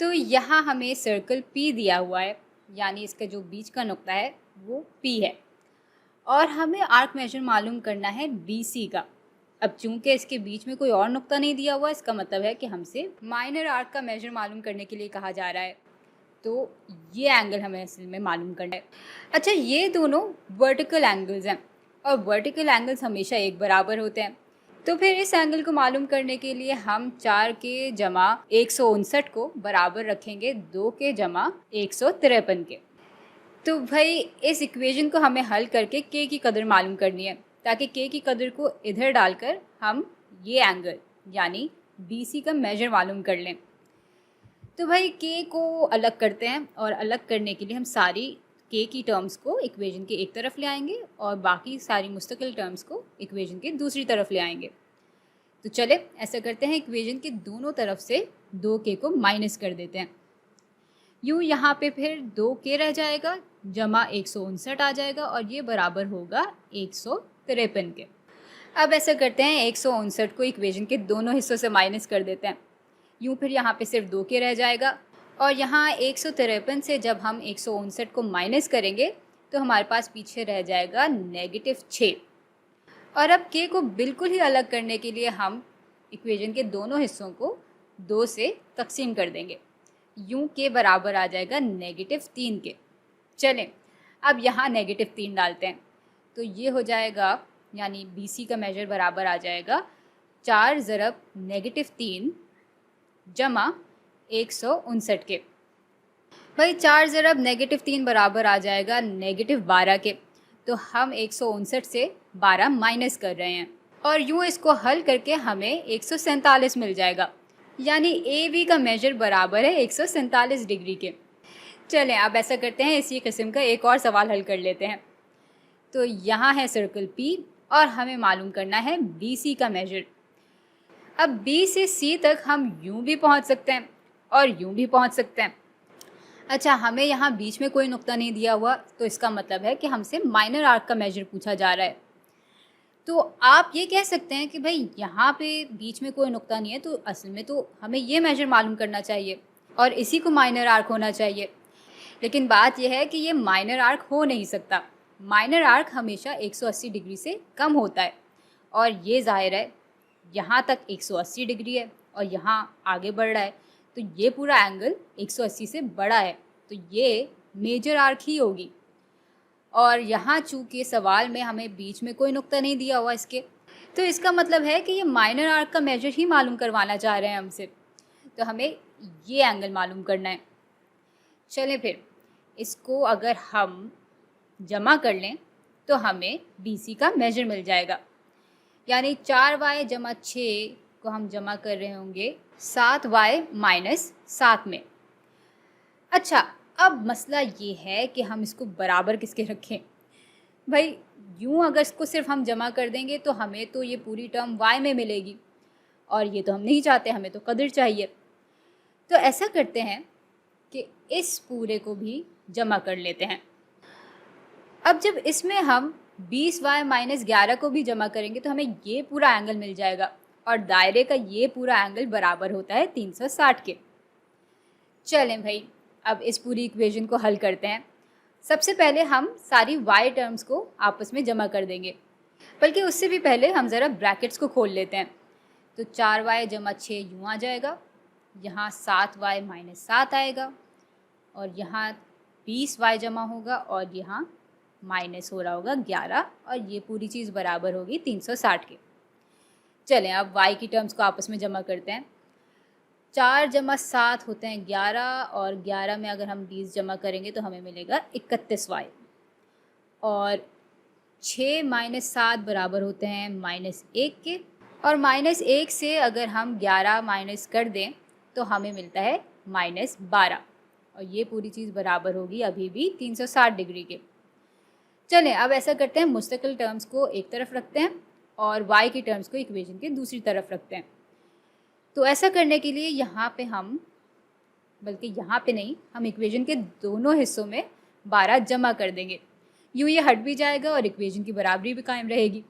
तो यहाँ हमें सर्कल P दिया हुआ है, यानी इसका जो बीच का नुक्ता है वो P है और हमें आर्क मेजर मालूम करना है BC का। अब चूंकि इसके बीच में कोई और नुक्ता नहीं दिया हुआ, इसका मतलब है कि हमसे माइनर आर्क का मेजर मालूम करने के लिए कहा जा रहा है। तो ये एंगल हमें असल में मालूम करना है। अच्छा, ये दोनों वर्टिकल एंगल्स हैं और वर्टिकल एंगल्स हमेशा एक बराबर होते हैं। तो फिर इस एंगल को मालूम करने के लिए हम 4 के जमा 159 को बराबर रखेंगे 2 के जमा 153 के। तो भाई इस इक्वेशन को हमें हल करके के की कदर मालूम करनी है, ताकि के की कदर को इधर डालकर हम ये एंगल यानी BC का मेजर मालूम कर लें। तो भाई के को अलग करते हैं और अलग करने के लिए हम सारी के की टर्म्स को इक्वेशन के एक तरफ ले आएंगे और बाकी सारी मुस्तकिल टर्म्स को इक्वेशन के दूसरी तरफ ले आएंगे। तो चले ऐसा करते हैं, इक्वेशन के दोनों तरफ से 2 के को माइनस कर देते हैं। यूँ यहाँ पे फिर 2 के रह जाएगा जमा 159 आ जाएगा और ये बराबर होगा 153 के। अब ऐसा करते हैं, 159 को इक्वेशन के दोनों हिस्सों से माइनस कर देते हैं। यूँ फिर यहाँ पे सिर्फ 2 के रह जाएगा और यहाँ 153 से जब हम 159 को माइनस करेंगे तो हमारे पास पीछे रह जाएगा -6। और अब के को बिल्कुल ही अलग करने के लिए हम इक्वेशन के दोनों हिस्सों को 2 से तकसीम कर देंगे। यूँ के बराबर आ जाएगा -3 के। चलें अब यहाँ -3 डालते हैं तो ये हो जाएगा, यानी BC का मेजर बराबर आ जाएगा 4 ज़रब -3 जमा 159 के। भाई 4 ज़रब -3 बराबर आ जाएगा -12 के। तो हम 159 से 12 माइनस कर रहे हैं और यूँ इसको हल करके हमें 147 मिल जाएगा, यानी AB का मेजर बराबर है 147 डिग्री के। चलें अब ऐसा करते हैं, इसी किस्म का एक और सवाल हल कर लेते हैं। तो यहाँ है सर्कल P और हमें मालूम करना है BC का मेजर। अब B से C तक हम यूँ भी पहुँच सकते हैं और यूँ भी पहुँच सकते हैं। अच्छा, हमें यहाँ बीच में कोई नुक्ता नहीं दिया हुआ, तो इसका मतलब है कि हमसे माइनर आर्क का मेजर पूछा जा रहा है। तो आप ये कह सकते हैं कि भाई यहाँ पे बीच में कोई नुक्ता नहीं है, तो असल में तो हमें ये मेजर मालूम करना चाहिए और इसी को माइनर आर्क होना चाहिए। लेकिन बात यह है कि ये माइनर आर्क हो नहीं सकता। माइनर आर्क हमेशा 180 डिग्री से कम होता है और ये ज़ाहिर है यहाँ तक 180 डिग्री है और यहाँ आगे बढ़ रहा है, तो ये पूरा एंगल 180 से बड़ा है, तो ये मेजर आर्क ही होगी। और यहाँ चूँकि सवाल में हमें बीच में कोई नुक्ता नहीं दिया हुआ इसके, तो इसका मतलब है कि ये माइनर आर्क का मेजर ही मालूम करवाना चाह रहे हैं हमसे। तो हमें ये एंगल मालूम करना है। चलें फिर इसको अगर हम जमा कर लें तो हमें BC का मेजर मिल जाएगा, यानी 4y जमा 6 को हम जमा कर रहे होंगे 7y माइनस 7 में। अच्छा, अब मसला ये है कि हम इसको बराबर किसके रखें। भाई यूँ अगर इसको सिर्फ हम जमा कर देंगे तो हमें तो ये पूरी टर्म y में मिलेगी और ये तो हम नहीं चाहते, हमें तो कदर चाहिए। तो ऐसा करते हैं कि इस पूरे को भी जमा कर लेते हैं। अब जब इसमें हम 20y माइनस 11 को भी जमा करेंगे तो हमें ये पूरा एंगल मिल जाएगा और दायरे का ये पूरा एंगल बराबर होता है 360 के। चलें भाई अब इस पूरी इक्वेशन को हल करते हैं। सबसे पहले हम सारी y टर्म्स को आपस में जमा कर देंगे, बल्कि उससे भी पहले हम ज़रा ब्रैकेट्स को खोल लेते हैं। तो 4y जमा 6 यूँ आ जाएगा, यहाँ 7y माइनस 7 आएगा और यहाँ 20y जमा होगा और यहाँ माइनस हो रहा होगा 11 और ये पूरी चीज़ बराबर होगी 360 के। चलें अब y की टर्म्स को आपस में जमा करते हैं। 4 जमा 7 होते हैं 11 और 11 में अगर हम 20 जमा करेंगे तो हमें मिलेगा 31y और 6 माइनस 7 बराबर होते हैं -1 के और -1 से अगर हम 11 माइनस कर दें तो हमें मिलता है -12 और ये पूरी चीज़ बराबर होगी अभी भी 360 डिग्री के। चलें अब ऐसा करते हैं, मुस्तकिल टर्म्स को एक तरफ रखते हैं और y की टर्म्स को इक्वेशन के दूसरी तरफ रखते हैं। तो ऐसा करने के लिए यहाँ पे हम, बल्कि यहाँ पे नहीं, हम इक्वेशन के दोनों हिस्सों में 12 जमा कर देंगे। यूँ ये हट भी जाएगा और इक्वेशन की बराबरी भी कायम रहेगी।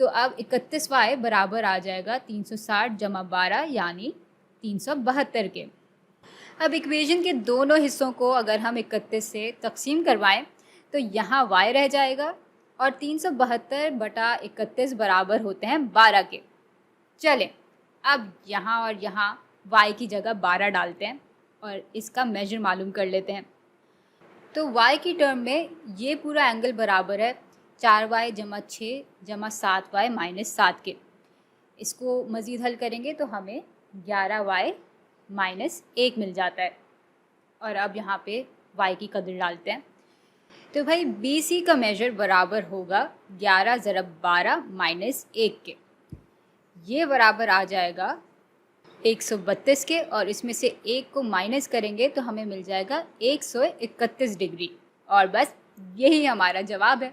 तो अब 31y बराबर आ जाएगा 360 जमा 12 यानी 372 के। अब इक्वेशन के दोनों हिस्सों को अगर हम 31 से तकसीम करवाएं तो यहाँ y रह जाएगा और 372/31 बराबर होते हैं 12 के। चलें अब यहाँ और यहाँ y की जगह 12 डालते हैं और इसका मेजर मालूम कर लेते हैं। तो y की टर्म में ये पूरा एंगल बराबर है 4y + 6 + 7y - 7 के। इसको मज़ीद हल करेंगे तो हमें 11y - 1 मिल जाता है। और अब यहाँ पे y की कदर डालते हैं तो भाई BC का मेजर बराबर होगा 11 × 12 - 1 के। ये बराबर आ जाएगा 132 के और इसमें से 1 को माइनस करेंगे तो हमें मिल जाएगा 131 डिग्री। और बस यही हमारा जवाब है।